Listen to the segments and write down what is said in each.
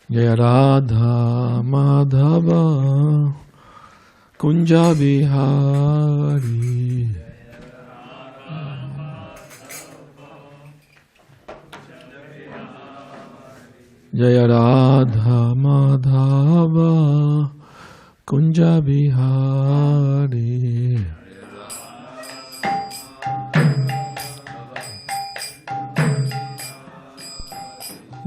Jaya Radha Madhava Kunja Bihari. Jaya Radha Madhava Kunja Bihari.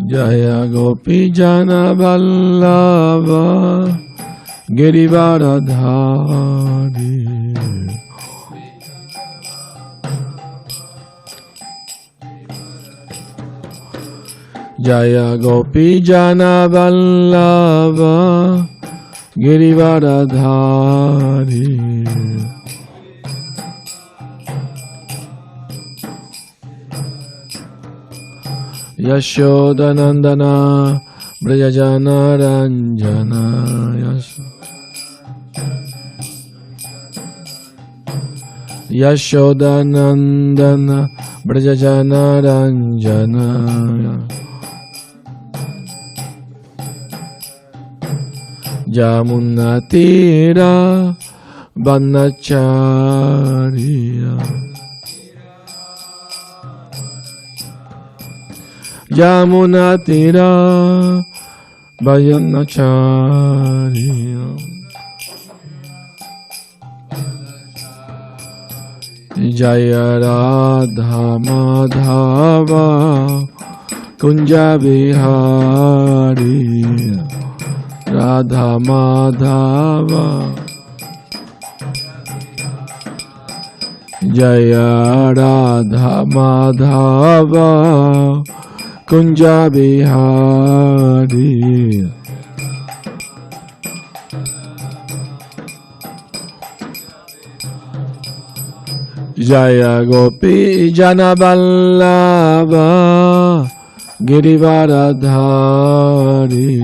Jaya Gopi Jana Vallabha Girivaradhari. Jaya Gopi Jana Vallabha Girivaradhari. Yashodanandana Brajajana Ranjana Yashodanandana Brajajana Ranjana Jamunatira Vanacharya Yamunatira Vayanacharya Jaya Radha Madhava Kunja Bihari. Radha Madhava Jaya Radha Madhava Kunja Bihari. Jaya Gopi Jana Vallabha Girivaradhari.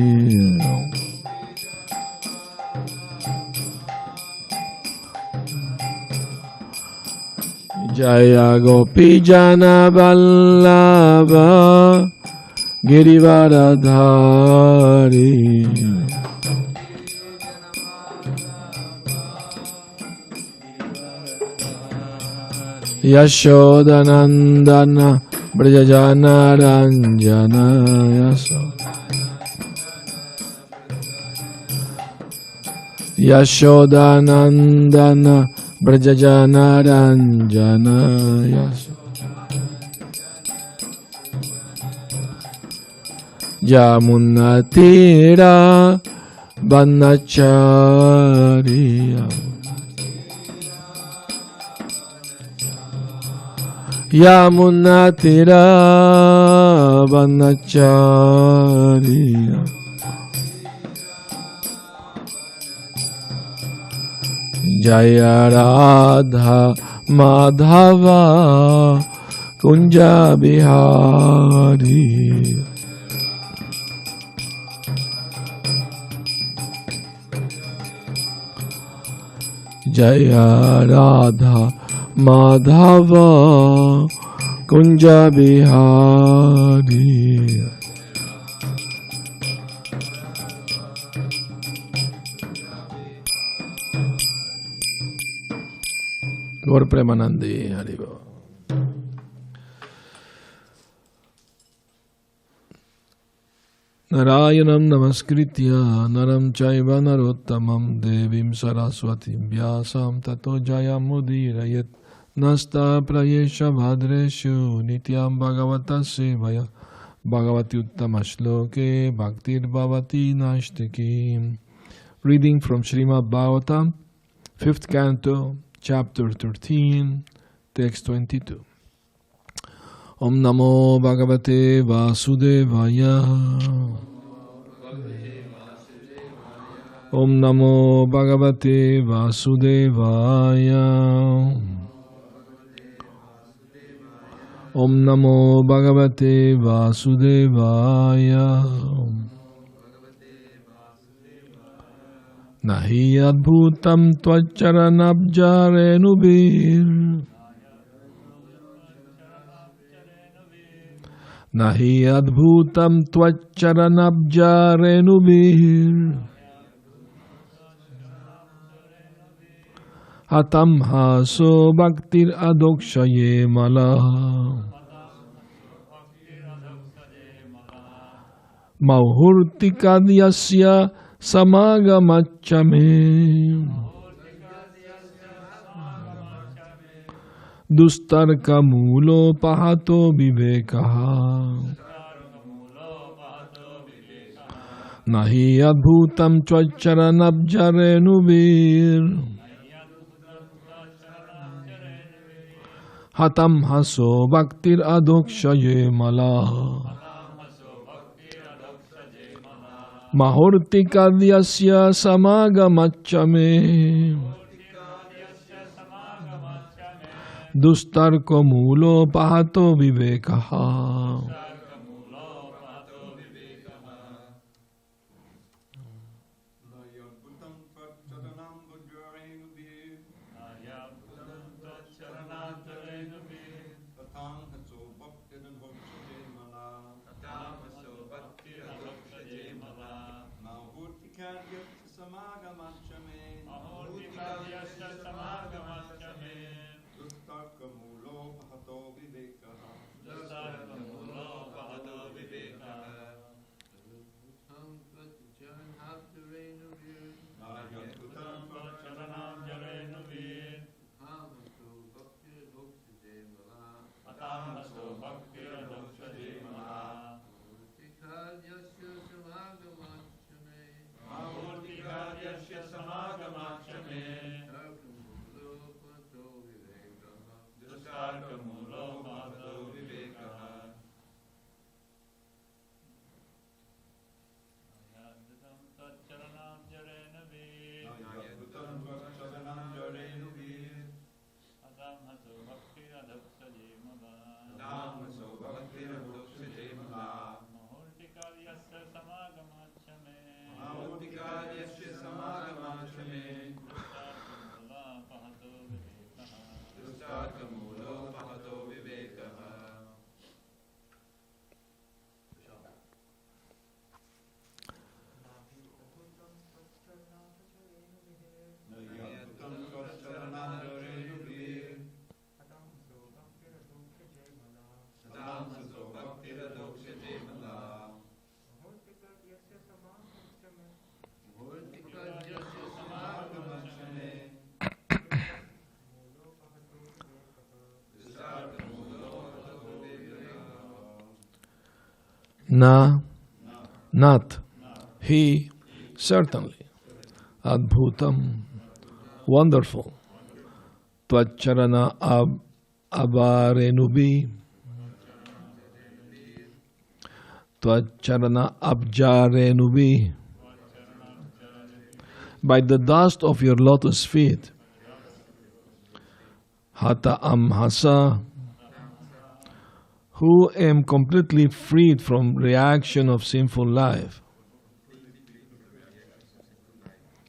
Jaya Gopi Jana Vallabha Girivaradhari. Yashodanandana Brajajana Ranjana Yashodanandana Brajajana Ranjana Jamunatira Vanacharya Yamunatira Vanacharya Jaya Radha Madhava Kunja Bihari. Jaya Radha Madhava Kunja Bihari. Gaur Premanandi Haribo. Narayanam Namaskritya Naram Chaiva Narottamam Devim Saraswatim Vyasam Tato Jayamudhirayet Nasta Prayesha Bhadreshu Nityam Bhagavata Sevaya Bhagavati Uttama Shloke Bhaktir Bhavati Nashtiki. Reading from Srimad Bhagavatam, 5th Canto, Chapter 13, Text 22. Om Namo Bhagavate Vasudevaya. Om Namo Bhagavate Vasudevaya. Om Namo Bhagavate Vasudevaya. Nahi adbhutam tvacharanabjarenubir Nahi adbhutam tvaccharanabjarenubhir hatam haso bhaktir adokshaye malaha Mahurtikadyasya samagamachame Dustarka mulo pahato vivekaha Nahi adbhutam tvaccharanabjarenubhir Hatam haso bhaktir adokshaye malaha Mahurtikadyasya samagamachame Dustarko mulo pahato vivekaha Na, not, he, certainly, adbhutam, wonderful, tvacharana avarenubi, tvacharana abjarenubi, by the dust of your lotus feet, hata amhasa, who am completely freed from reaction of sinful life.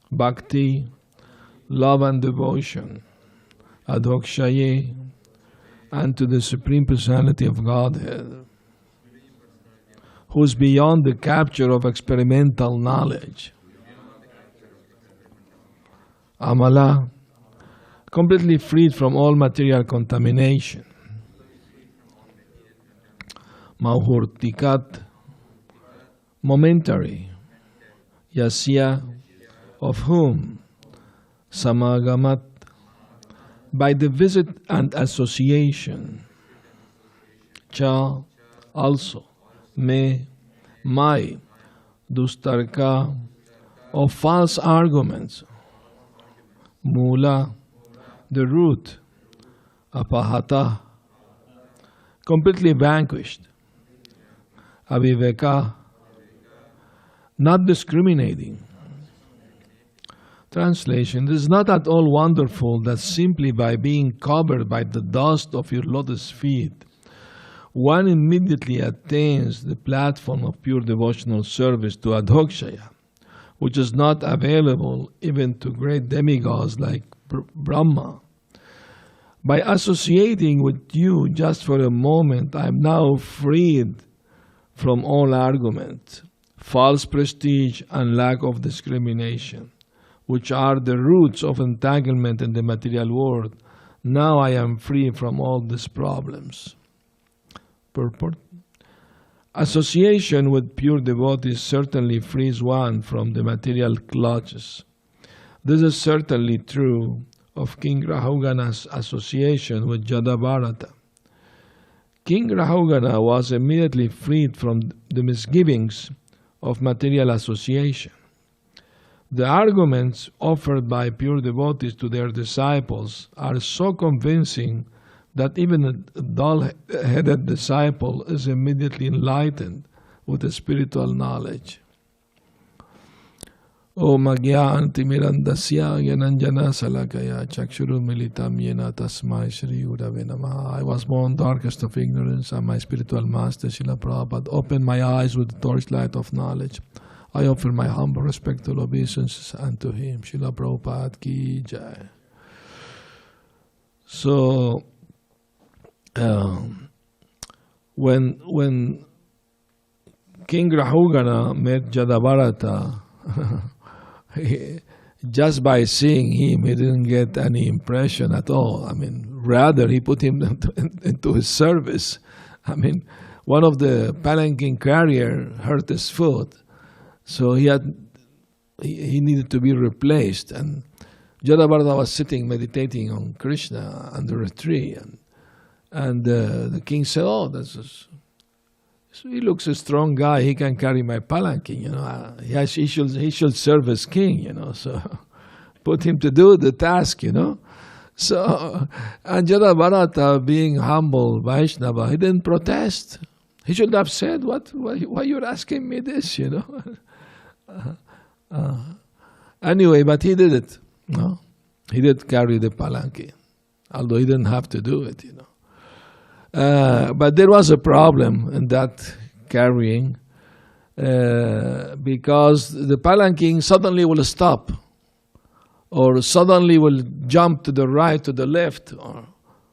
Bhakti, love and devotion, adhokshaye, and to the Supreme Personality of Godhead, who is beyond the capture of experimental knowledge. Amala, completely freed from all material contamination. Mahurtikat, momentary, yasya, of whom, samagamat, by the visit and association, cha, also, me, my, dustarka, of false arguments, mula, the root, apahata, completely vanquished, aviveka, not discriminating. Translation: it is not at all wonderful that simply by being covered by the dust of your lotus feet, one immediately attains the platform of pure devotional service to Adhokshaya, which is not available even to great demigods like Brahma. By associating with you just for a moment, I am now freed from all argument, false prestige, and lack of discrimination, which are the roots of entanglement in the material world. Now I am free from all these problems. Purport. Association with pure devotees certainly frees one from the material clutches. This is certainly true of King Rahugana's association with Jadabharata. King Rahugana was immediately freed from the misgivings of material association. The arguments offered by pure devotees to their disciples are so convincing that even a dull-headed disciple is immediately enlightened with the spiritual knowledge. O Magya Antimirandasya Yananjana Salakaya Chakshuru Militam Yena Tasmai Shri Udave Namaha. I was born darkest of ignorance, and my spiritual master Srila Prabhupada opened my eyes with the torchlight of knowledge. I offer my humble respectful obeisances unto him. Srila Prabhupada ki jai. So, when King Rahugana met Jadabharata, just by seeing him, he didn't get any impression at all. I mean, rather, he put him into his service. I mean, one of the palanquin carrier hurt his foot, so he needed to be replaced. And Jadabharata was sitting meditating on Krishna under a tree, and the king said, "Oh, he looks a strong guy. He can carry my palanquin. He should serve as king. So put him to do the task. So, and Jadabharata, being humble Vaishnava, he didn't protest. He should have said, why you're asking me this, Anyway, but he did it. He did carry the palanquin, although he didn't have to do it, But there was a problem in that carrying because the palanquin suddenly will stop, or suddenly will jump to the right, to the left,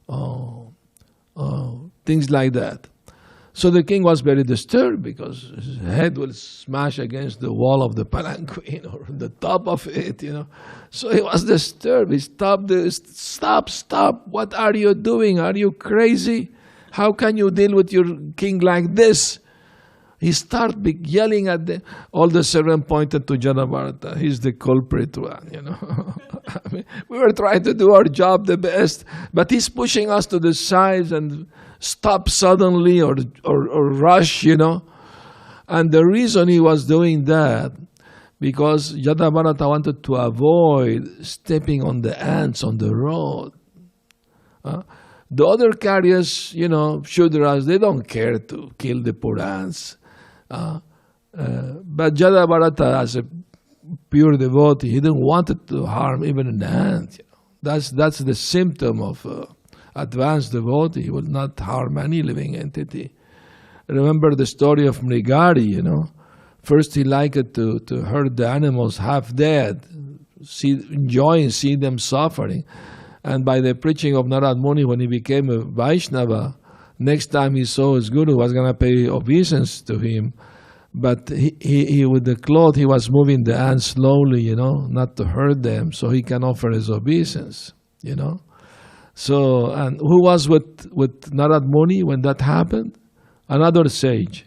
or things like that. So the king was very disturbed because his head will smash against the wall of the palanquin or the top of it, So he was disturbed. He stopped. Stop! What are you doing? Are you crazy? How can you deal with your king like this? He started yelling at them. All the servants pointed to Jadabharata. He's the culprit one, I mean, we were trying to do our job the best, but he's pushing us to the sides and stop suddenly or rush, And the reason he was doing that, because Jadabharata wanted to avoid stepping on the ants on the road. The other carriers, Shudras, they don't care to kill the poor ants. But Jadabharata, as a pure devotee, he didn't want to harm even an ant. That's the symptom of advanced devotee. He will not harm any living entity. Remember the story of Mrigari, First he liked to hurt the animals half dead, see them suffering. And by the preaching of Narad Muni, when he became a Vaishnava, next time he saw his guru was going to pay obeisance to him. But he with the cloth, he was moving the ants slowly, not to hurt them, so he can offer his obeisance, So, and who was with Narad Muni when that happened? Another sage,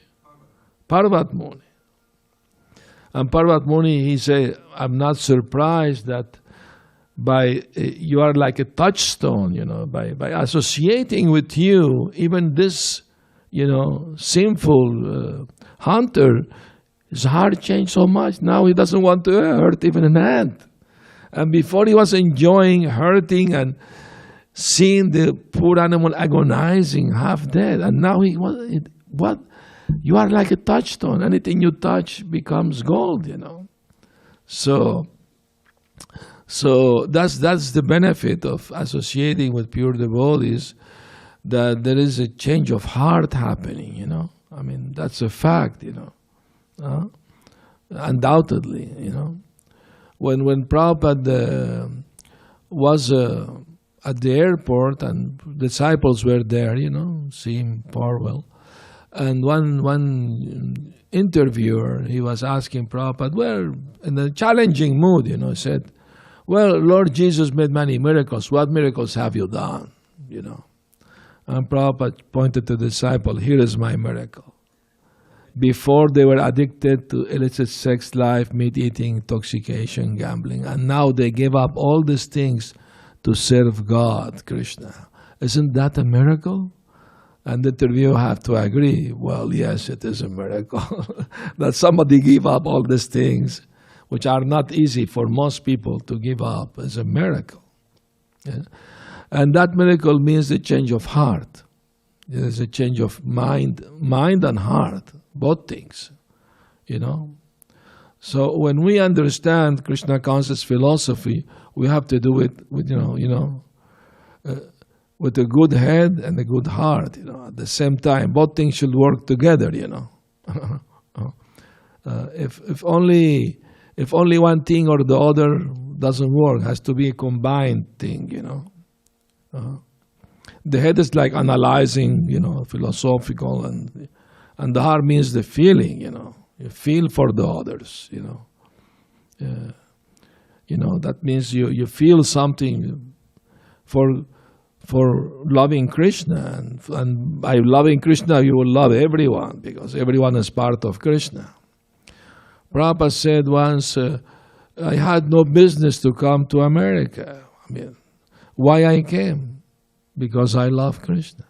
Parvat Muni. And Parvat Muni, he said, I'm not surprised that you are like a touchstone, by associating with you, even this, sinful hunter, his heart changed so much. Now he doesn't want to hurt even an ant. And before he was enjoying hurting and seeing the poor animal agonizing, half dead. And now what? You are like a touchstone. Anything you touch becomes gold, So that's the benefit of associating with pure devotees, that there is a change of heart happening, I mean, that's a fact, undoubtedly, When Prabhupada was at the airport and disciples were there, seeing Parwell, And one interviewer, he was asking Prabhupada, well, in a challenging mood, said, well, Lord Jesus made many miracles. What miracles have you done? And Prabhupada pointed to the disciple, here is my miracle. Before they were addicted to illicit sex life, meat eating, intoxication, gambling, and now they gave up all these things to serve God, Krishna. Isn't that a miracle? And the interviewer have to agree, well, yes, it is a miracle that somebody give up all these things, which are not easy for most people to give up, is a miracle. Yeah? And that miracle means a change of heart. There's a change of mind and heart, both things, So when we understand Krishna conscious philosophy, we have to do it with, with a good head and a good heart, at the same time. Both things should work together, If only one thing or the other doesn't work, it has to be a combined thing, The head is like analyzing, philosophical, and the heart means the feeling, You feel for the others, That means you feel something for loving Krishna. And by loving Krishna, you will love everyone, because everyone is part of Krishna. Prabhupada said once, I had no business to come to America. Why I came? Because I love Krishna.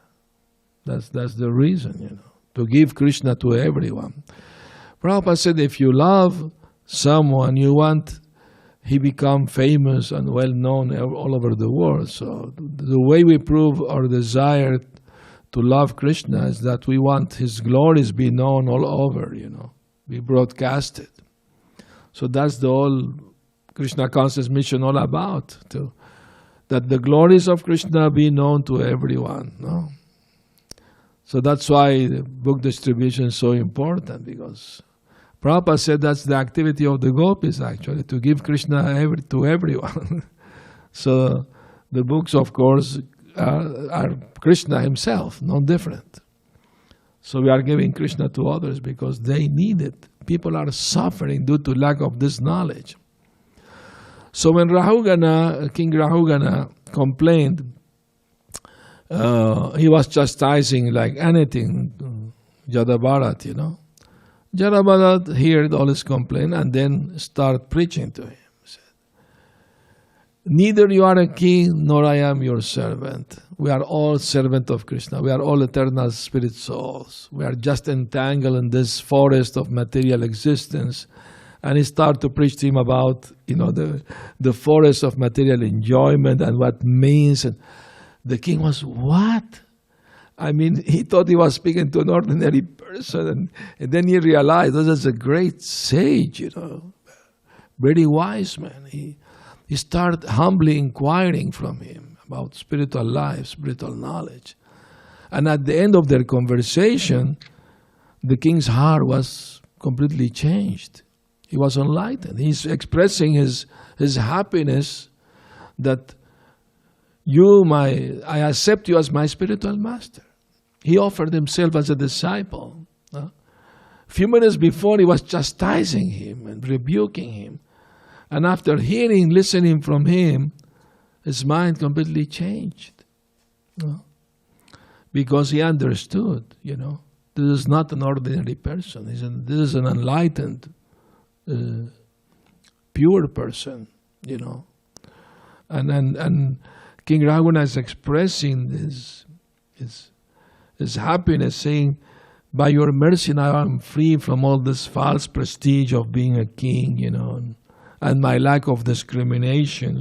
That's the reason, to give Krishna to everyone. Prabhupada said, if you love someone, you want he become famous and well-known all over the world. So the way we prove our desire to love Krishna is that we want his glories be known all over, be broadcasted. So that's the whole Krishna conscious mission all about, that the glories of Krishna be known to everyone. No? So that's why the book distribution is so important, because Prabhupada said that's the activity of the gopis, actually, to give Krishna to everyone. So the books, of course, are Krishna himself, no different. So we are giving Krishna to others because they need it. People are suffering due to lack of this knowledge. So when King Rahugana complained, he was chastising like anything, Jadabharat, Jadabharat heard all his complaint and then started preaching to him. He said, neither you are a king, nor I am your servant. We are all servants of Krishna. We are all eternal spirit souls. We are just entangled in this forest of material existence. And he started to preach to him about, the forest of material enjoyment and what means. And the king was, what? He thought he was speaking to an ordinary person. And then he realized this is a great sage, very wise man. He started humbly inquiring from him about spiritual life, spiritual knowledge. And at the end of their conversation, the king's heart was completely changed. He was enlightened. He's expressing his happiness that I accept you as my spiritual master. He offered himself as a disciple. A few minutes before, he was chastising him and rebuking him. And after listening from him, his mind completely changed. Because he understood, this is not an ordinary person. This is an enlightened, pure person, And King Rahugana is expressing his happiness, saying, by your mercy now I'm free from all this false prestige of being a king, and my lack of discrimination,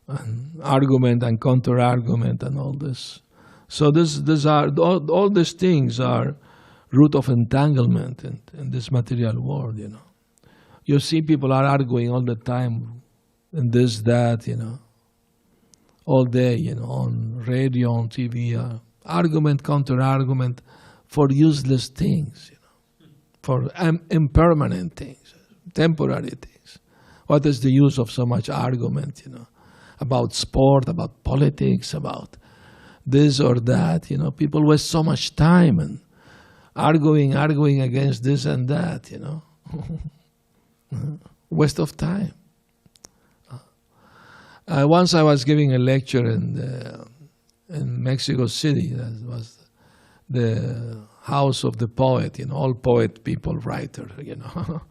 and argument and counter-argument and all this. So all these things are root of entanglement in this material world, You see people are arguing all the time and this, that, all day, on radio, on TV, argument, counter-argument for useless things, for impermanent things, temporary things. What is the use of so much argument, about sport, about politics, about this or that. You know, people waste so much time and arguing against this and that, you know. Waste of time. Once I was giving a lecture in Mexico City. That was the house of the poet, you know, all poet people, writer, you know.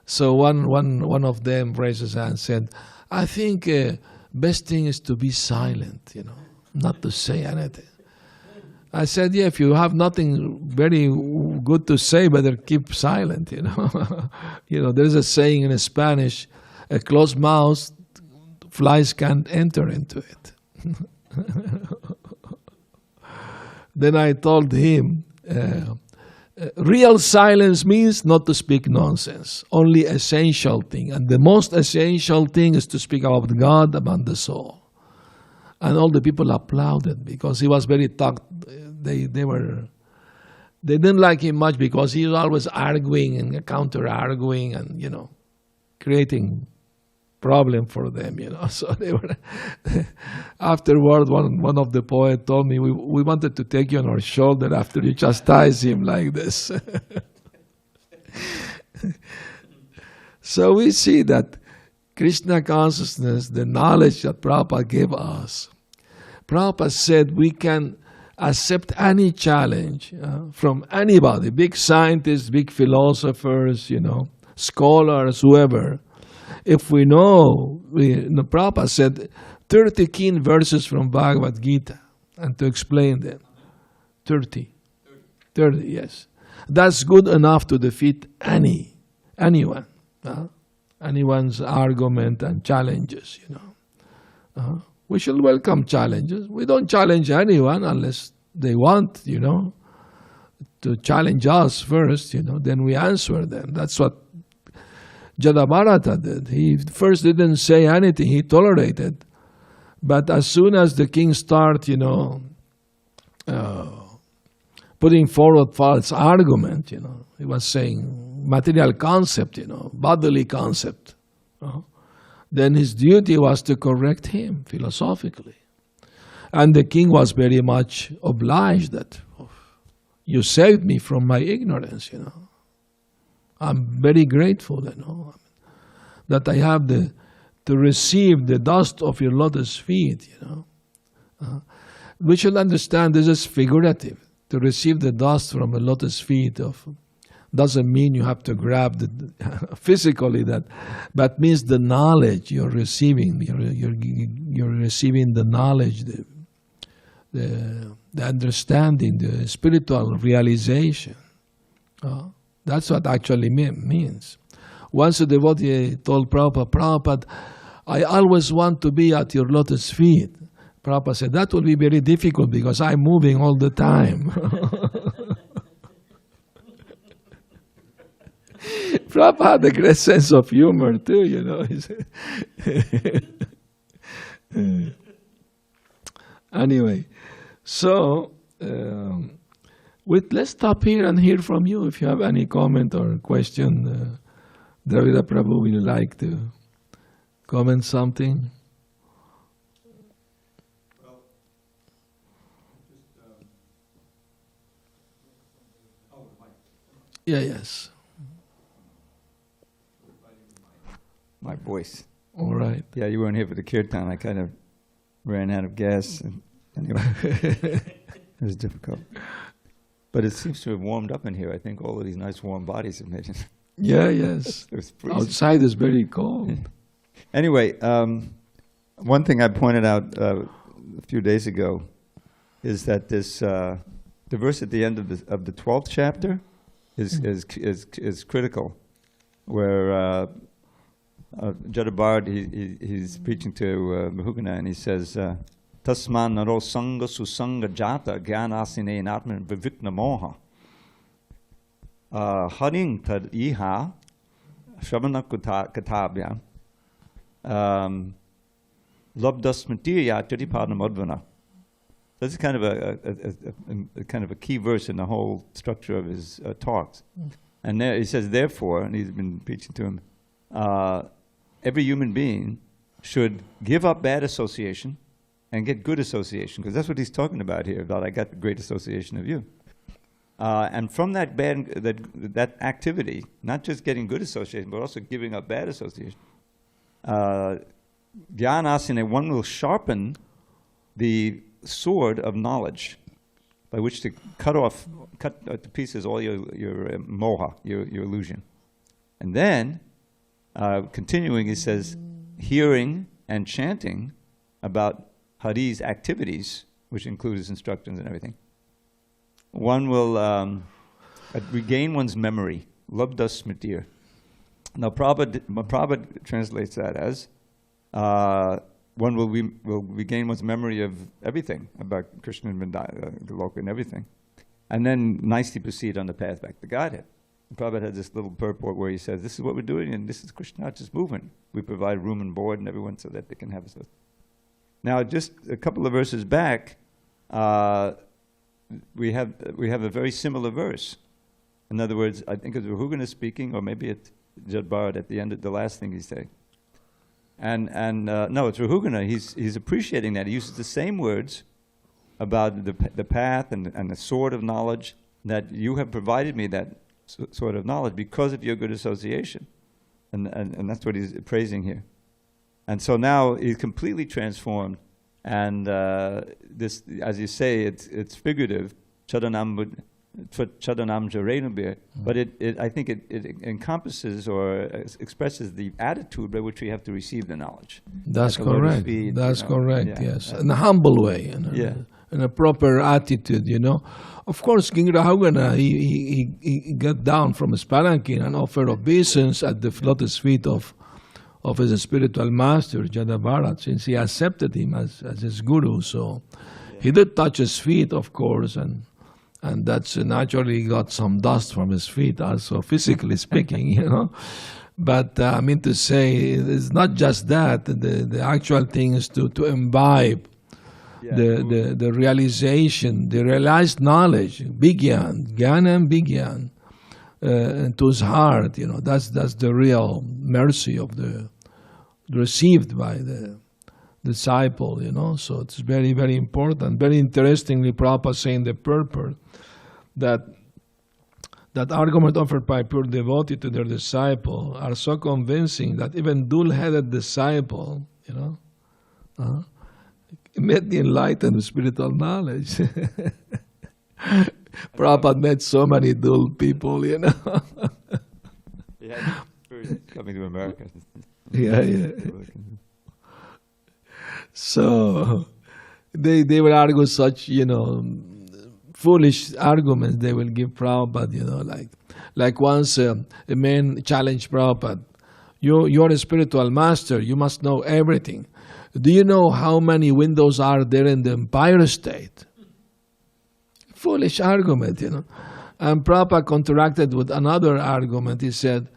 So one of them raised his hand and said, I think best thing is to be silent, you know, not to say anything. I said, yeah, if you have nothing very good to say, better keep silent, you know. You know, there's a saying in Spanish, a closed mouth, flies can't enter into it. Then I told him, real silence means not to speak nonsense, only essential thing. And the most essential thing is to speak about God, about the soul. And all the people applauded because he was very talked. They didn't like him much because he was always arguing and counter-arguing and, you know, creating problem for them, you know. So they were, afterward, one of the poets told me, we wanted to take you on our shoulder after you chastise him like this. So we see that Krishna consciousness, the knowledge that Prabhupada gave us, Prabhupada said we can accept any challenge from anybody, big scientists, big philosophers, you know, scholars, whoever. If we know, Prabhupada said 30 keen verses from Bhagavad Gita, and to explain them. 30, yes. That's good enough to defeat anyone, anyone's argument and challenges, you know. We should welcome challenges. We don't challenge anyone unless they want, you know, to challenge us first, you know, then we answer them. That's what Jadabharata did. He first didn't say anything, he tolerated. But as soon as the king started, you know, putting forward false argument, you know, he was saying material concept, you know, bodily concept. Then his duty was to correct him philosophically. And the king was very much obliged that you saved me from my ignorance, you know. I'm very grateful, you know, that I have to receive the dust of your lotus feet, you know. We should understand this is figurative. To receive the dust from the lotus feet doesn't mean you have to grab physically that, but means the knowledge you're receiving. You're receiving the knowledge, the understanding, the spiritual realization. That's what actually means. Once a devotee told Prabhupada, I always want to be at your lotus feet. Prabhupada said, that will be very difficult because I'm moving all the time. Prabhupada had a great sense of humor too, you know. Anyway, so let's stop here and hear from you. If you have any comment or question, Dravida Prabhu, would you like to comment something? Well, Yeah, yes. My voice. All right. Yeah, you weren't here for the kirtan. I kind of ran out of gas. And anyway, it was difficult. But it seems to have warmed up in here. I think all of these nice warm bodies have made it. Yeah, yes. It was freezing. Outside is very cold. Anyway, one thing I pointed out a few days ago is that this the verse at the end of the 12th chapter is critical, where Jadabharata he's preaching to Mahugana, and he says, Tasman naro sanga susanga jata gyanasine natman vivikna moha haring tad iha shavana katabya labdasmatiya tiripadam advana. This is kind of a key verse in the whole structure of his talks. And there he says, therefore, and he's been preaching to him, every human being should give up bad association and get good association, because that's what he's talking about here, about I got the great association of you. And from that that activity, not just getting good association, but also giving up bad association, Jnanasena, one will sharpen the sword of knowledge by which to cut to pieces all your moha, your illusion. And then, continuing, he says, hearing and chanting about Hari's activities, which include his instructions and everything, one will regain one's memory. Labdha smritir. Now, Prabhupada translates that as one will regain one's memory of everything about Krishna and Goloka and everything, and then nicely proceed on the path back to Godhead. And Prabhupada had this little purport where he says, "This is what we're doing, and this is Krishna just movement. We provide room and board and everyone so that they can have a." Now, just a couple of verses back, we have a very similar verse. In other words, I think it's Rahugana speaking, or maybe it's Jad Bharat at the end of the last thing he's saying. And no, it's Rahugana. He's appreciating that. He uses the same words about the path and the sword of knowledge, that you have provided me that sword of knowledge because of your good association. And that's what he's praising here. And so now he's completely transformed. And this, as you say, it's figurative, chadanam jarenubir, but I think it encompasses or expresses the attitude by which we have to receive the knowledge. That's correct. That's correct, yes. In a humble way, in a proper attitude, Of course, King Rahugana, he got down from his palanquin and offered obeisance at the lotus feet of his spiritual master, Jadabharat, since he accepted him as his guru. So he did touch his feet, of course, and that's naturally got some dust from his feet, also physically speaking, But I mean to say, it's not just that. The actual thing is to imbibe the realization, the realized knowledge, Bigyan, Jnana and Bigyan, into his heart. That's the real mercy of received by the disciple. So it's very, very important. Very interestingly, Prabhupada saying the purport that argument offered by pure devotee to their disciple are so convincing that even dull-headed disciple, met the enlightened spiritual knowledge. Prabhupada met so many dull people, Yeah, coming to America. Yeah. So they will argue such, foolish arguments they will give Prabhupada, like once a man challenged Prabhupada, you're a spiritual master, you must know everything. Do you know how many windows are there in the Empire State? Foolish argument, And Prabhupada contracted with another argument. He said,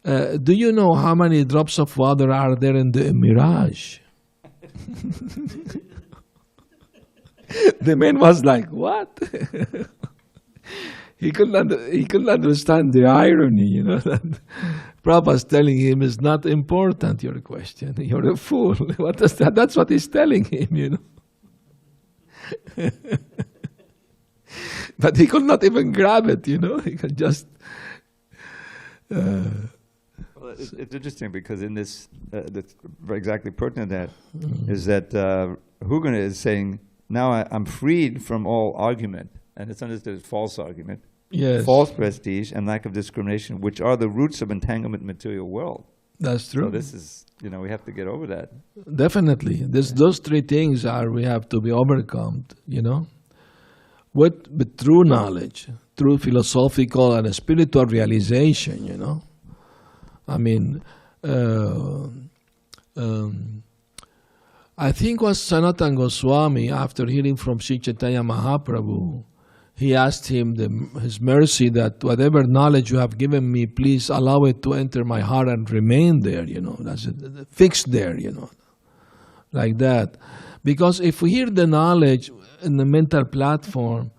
do you know how many drops of water are there in the mirage? The man was like, what? He couldn't understand the irony, that Prabhupada's telling him it's not important, your question. You're a fool. What is that? That's what he's telling him, But he could not even grab it, He could just... Well, it's interesting because in this, that's exactly pertinent to that, is that Hugana is saying, now I'm freed from all argument, and it's understood as false argument, false prestige, and lack of discrimination, which are the roots of entanglement in the material world. That's true. So this is, we have to get over that. Definitely. Those three things we have to be overcome, With true knowledge, true philosophical and spiritual realization, I mean, I think it was Sanatana Goswami, after hearing from Sri Chaitanya Mahaprabhu, he asked him his mercy that whatever knowledge you have given me, please allow it to enter my heart and remain there, that's it, fixed there, like that. Because if we hear the knowledge in the mental platform,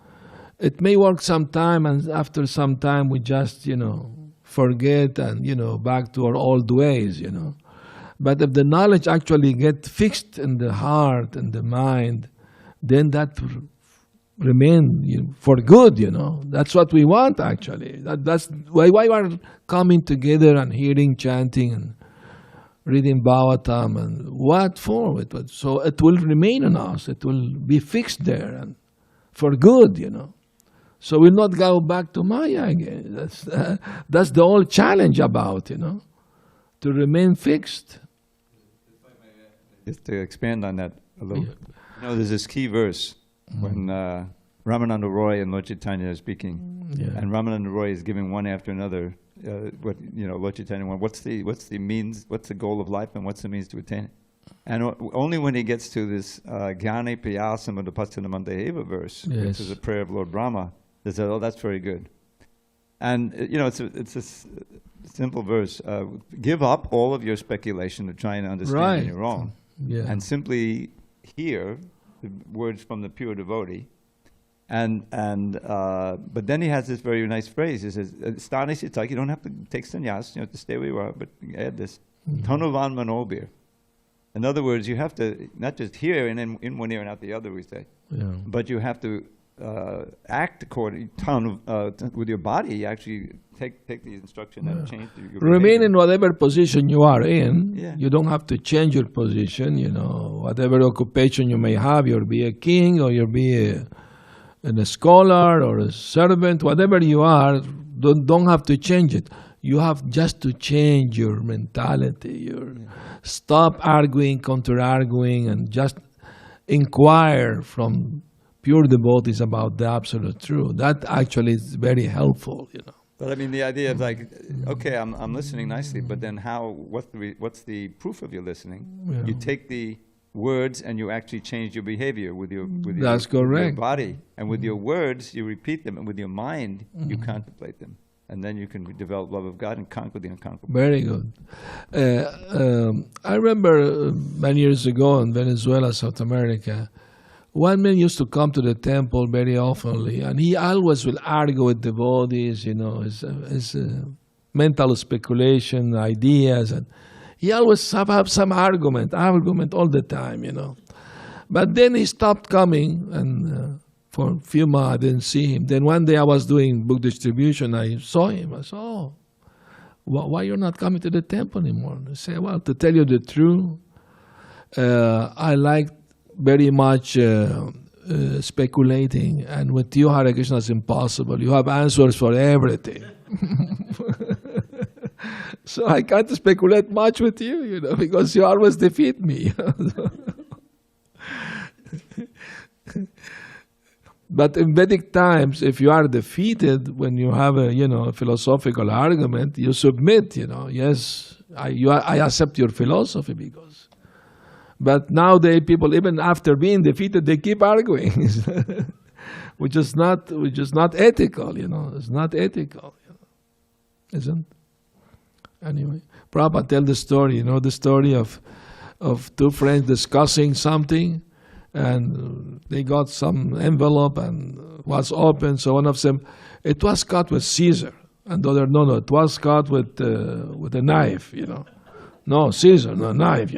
it may work some time, and after some time we just, forget and, back to our old ways, But if the knowledge actually get fixed in the heart and the mind, then that remain for good, That's what we want, actually. That's why we are coming together and hearing chanting and reading Bhagavatam, and what for? So it will remain in us. It will be fixed there and for good, So we'll not go back to Maya again. That's the whole challenge about, to remain fixed. Just to expand on that a little bit. There's this key verse when Ramananda Roy and Lord Chaitanya are speaking, and Ramananda Roy is giving one after another Lord Chaitanya, what's the means, what's the goal of life, and what's the means to attain it? And only when he gets to this Jnane Piyasam of the Pastanamandaheva verse, which is a prayer of Lord Brahma, they said, oh, that's very good. And it's a simple verse. Give up all of your speculation of trying to understand on your own, and simply hear the words from the pure devotee. But then he has this very nice phrase. He says, "Stani sitak." You don't have to take sannyas, to stay where you are, but add this, "Tanuvan manobir." In other words, you have to not just hear in one ear and out the other, we say, but you have to act according with your body. You actually take the instruction and change your Remain behavior. in whatever position you are in. Yeah. You don't have to change your position. Whatever occupation you may have, you'll be a king or you'll be a scholar or a servant. Whatever you are, don't have to change it. You have just to change your mentality. Stop arguing, counter-arguing, and just inquire from pure devotees about the absolute truth. That actually is very helpful, But I mean, the idea of like, okay, I'm listening nicely, but then what's the proof of your listening? Yeah. You take the words and you actually change your behavior with your That's correct. your body, and with your words you repeat them, and with your mind you contemplate them, and then you can develop love of God and conquer the unconquerable. Very good. I remember many years ago in Venezuela, South America, one man used to come to the temple very oftenly, and he always will argue with devotees, his mental speculation, ideas, and he always have some argument all the time, But then he stopped coming, and for a few months I didn't see him. Then one day I was doing book distribution, I saw him. I said, oh, why you're not coming to the temple anymore? I said, well, to tell you the truth, I like very much speculating, and with you, Hare Krishna, is impossible. You have answers for everything. So I can't speculate much with you, because you always defeat me. But in Vedic times, if you are defeated when you have a philosophical argument, you submit. Yes, I accept your philosophy because. But nowadays, people, even after being defeated, they keep arguing, which is not ethical. It's not ethical, isn't? Anyway, Prabhupada tell the story. The story of two friends discussing something, and they got some envelope and was open. So one of them, it was cut with scissor, and the other, no, it was cut with a knife. No scissor, no knife.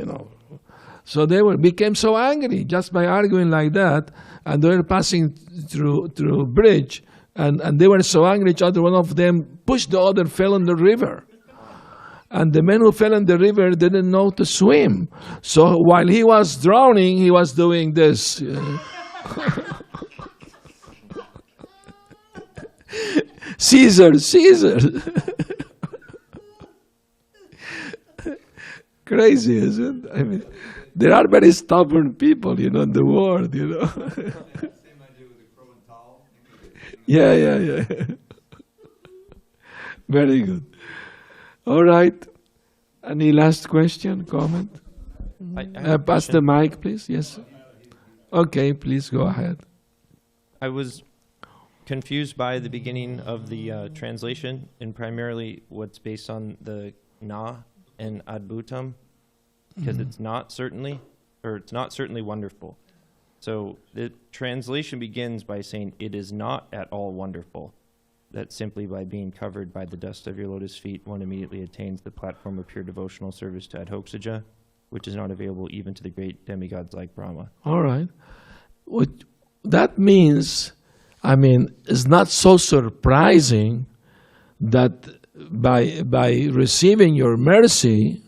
So they became so angry just by arguing like that, and they were passing through bridge, and they were so angry each other. One of them pushed the other, fell in the river. And the man who fell in the river didn't know to swim. So while he was drowning, he was doing this. Caesar. Crazy, isn't it? I mean, there are very stubborn people, in the world, Same idea with the crow and towel. Yeah. Very good. All right. Any last question, comment? Pass the mic, please. Yes. Okay, please go ahead. I was confused by the beginning of the translation, and primarily what's based on the na and adbhutam, because it's not certainly wonderful. So the translation begins by saying it is not at all wonderful. that simply by being covered by the dust of your lotus feet, one immediately attains the platform of pure devotional service to Adhokshaja, which is not available even to the great demigods like Brahma. All right. What that means, I mean, it's not so surprising that by receiving your mercy,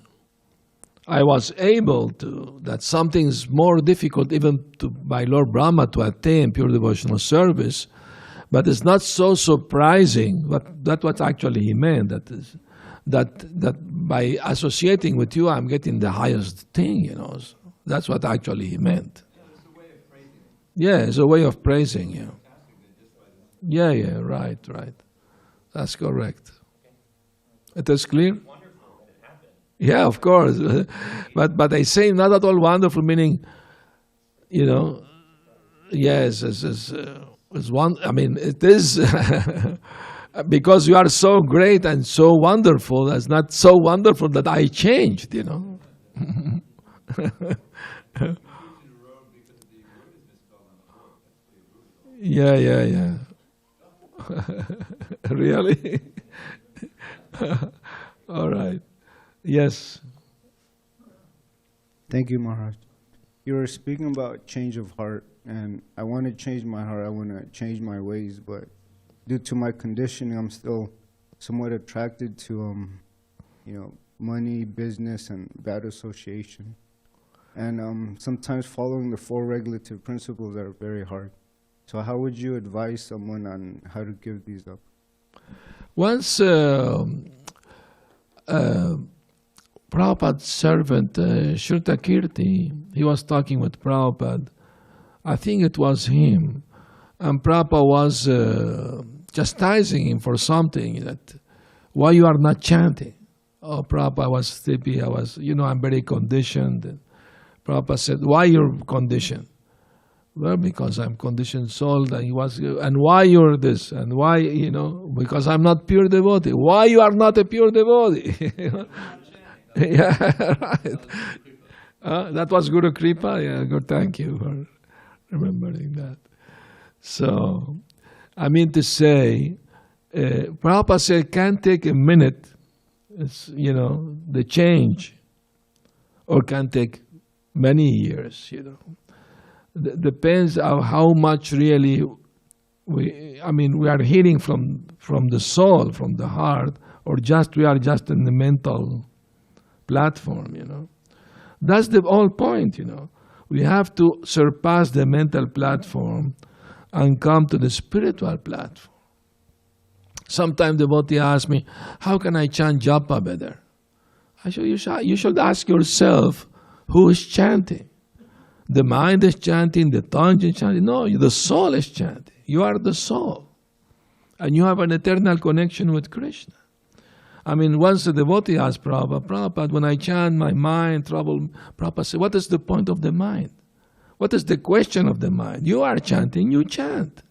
I was able to, that something's more difficult even by Lord Brahma to attain pure devotional service, but it's not so surprising, but that's what actually he meant, that by associating with you, I'm getting the highest thing, you know. So that's what actually he meant. Yeah, it's a way of praising you. Yeah, right. That's correct. It is clear? Yeah, of course. But I say not at all wonderful, meaning, you know, yes, it's one. I mean, it is because you are so great and so wonderful. It's not so wonderful that I changed, you know. Yeah. Really? All right. Yes. Thank you, Maharaj. You were speaking about change of heart, and I want to change my heart. I want to change my ways, but due to my conditioning, I'm still somewhat attracted to, money, business, and bad association. And sometimes following the 4 regulative principles are very hard. So how would you advise someone on how to give these up? Once Prabhupada's servant, Shrutakirti, he was talking with Prabhupada. I think it was him. And Prabhupada was chastising him for something, that why you are not chanting. Oh, Prabhupada was sleepy. I'm very conditioned. And Prabhupada said, why you're conditioned? Well, because I'm conditioned soul. And why you're this? And why, because I'm not pure devotee. Why you are not a pure devotee? Yeah, right. That was Guru Kripa. Yeah, good. Thank you for remembering that. So, I mean to say, Prabhupada said, can't take a minute, the change, or can take many years, Depends on how much really we are hearing from the soul, from the heart, or we are just in the mental platform, That's the whole point, We have to surpass the mental platform and come to the spiritual platform. Sometimes the devotee asks me, how can I chant japa better? I said, you should ask yourself, who is chanting? The mind is chanting, the tongue is chanting. No, the soul is chanting. You are the soul. And you have an eternal connection with Krishna. Once the devotee asked Prabhupada, when I chant, my mind trouble. Prabhupada said, what is the point of the mind? What is the question of the mind? You are chanting, you chant.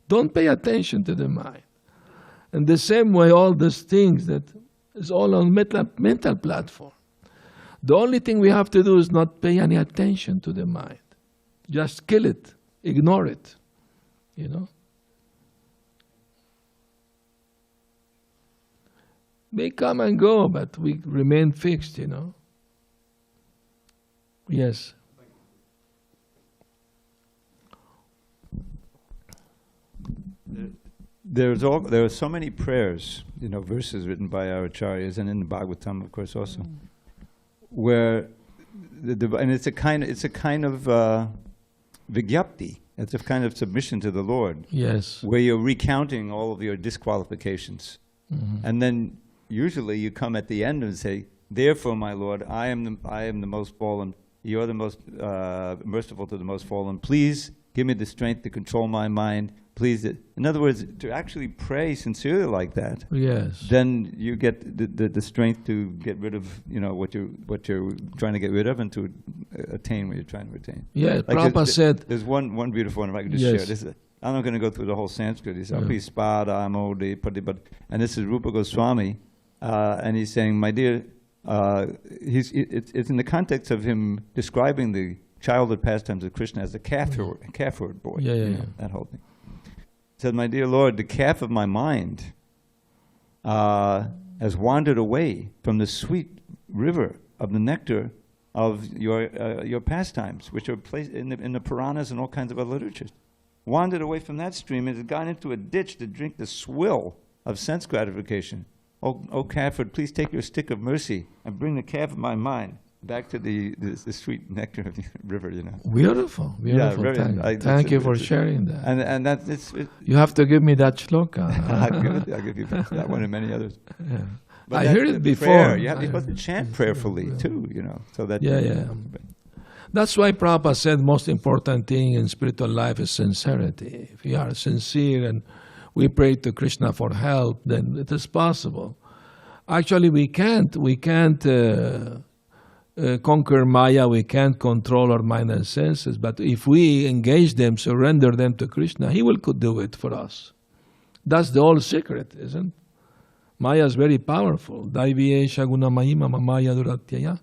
Don't pay attention to the mind. In the same way, all these things that is all on mental platform. The only thing we have to do is not pay any attention to the mind. Just kill it, ignore it, May come and go, but we remain fixed, Yes. There are so many prayers, verses written by our acharyas, and in the Bhagavatam, of course, also, where and it's a kind of vigyapti. It's a kind of submission to the Lord. Yes. Where you're recounting all of your disqualifications, and then usually you come at the end and say, "Therefore, my Lord, I am the most fallen. You are the most merciful to the most fallen. Please give me the strength to control my mind. Please." In other words, to actually pray sincerely like that. Yes. Then you get the strength to get rid of what you're trying to get rid of, and to attain what you're trying to attain. Yeah, like Prabhupada said. There's one beautiful one. If I could just share this. I'm not going to go through the whole Sanskrit. He said, and this is Rupa Goswami, and he's saying, my dear, it's in the context of him describing the childhood pastimes of Krishna as a calf-herd boy. Yeah. That whole thing. said, my dear Lord, the calf of my mind has wandered away from the sweet river of the nectar of your pastimes, which are placed in the Puranas and all kinds of other literatures. Wandered away from that stream and has gone into a ditch to drink the swill of sense gratification. O Cafford, please take your stick of mercy and bring the calf of my mind back to the sweet nectar of the river, you know. Beautiful, beautiful. Yeah, thank you for sharing that. And that You have to give me that shloka. I'll give you that one and many others. Yeah. But I that's heard the it before. prayer. You're supposed to chant prayerfully too, you know. So that Yeah. That's why Prabhupada said most important thing in spiritual life is sincerity. If we are sincere and we pray to Krishna for help, then it is possible. Actually, we can't conquer Maya, we can't control our mind and senses, but if we engage them, surrender them to Krishna, He could do it for us. That's the whole secret, isn't it? Maya is very powerful. Daiviye shaguna mahima mamaya duratyaya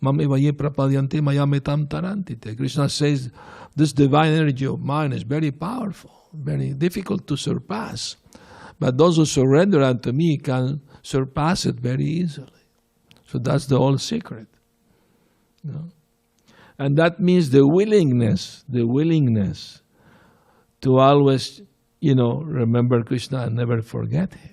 mam evaye prapadyante maya metam tarantite. Krishna says this divine energy of mine is very powerful, very difficult to surpass. But those who surrender unto me can surpass it very easily. So that's the whole secret. You know? And that means the willingness to always, remember Krishna and never forget Him.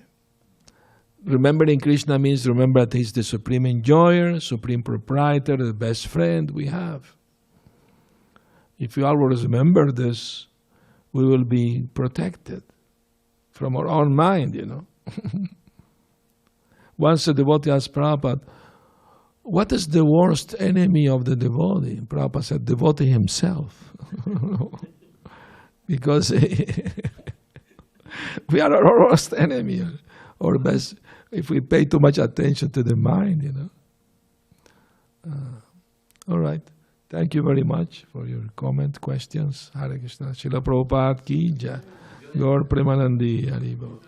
Remembering Krishna means remember that He's the supreme enjoyer, supreme proprietor, the best friend we have. If we always remember this, we will be protected from our own mind, Once a devotee asked Prabhupada, what is the worst enemy of the devotee? Prabhupada said, devotee himself. Because we are our worst enemy, or best, if we pay too much attention to the mind, all right. Thank you very much for your questions. Hare Krishna. Srila Prabhupada ki jai. Gaur Premanandi Haribo.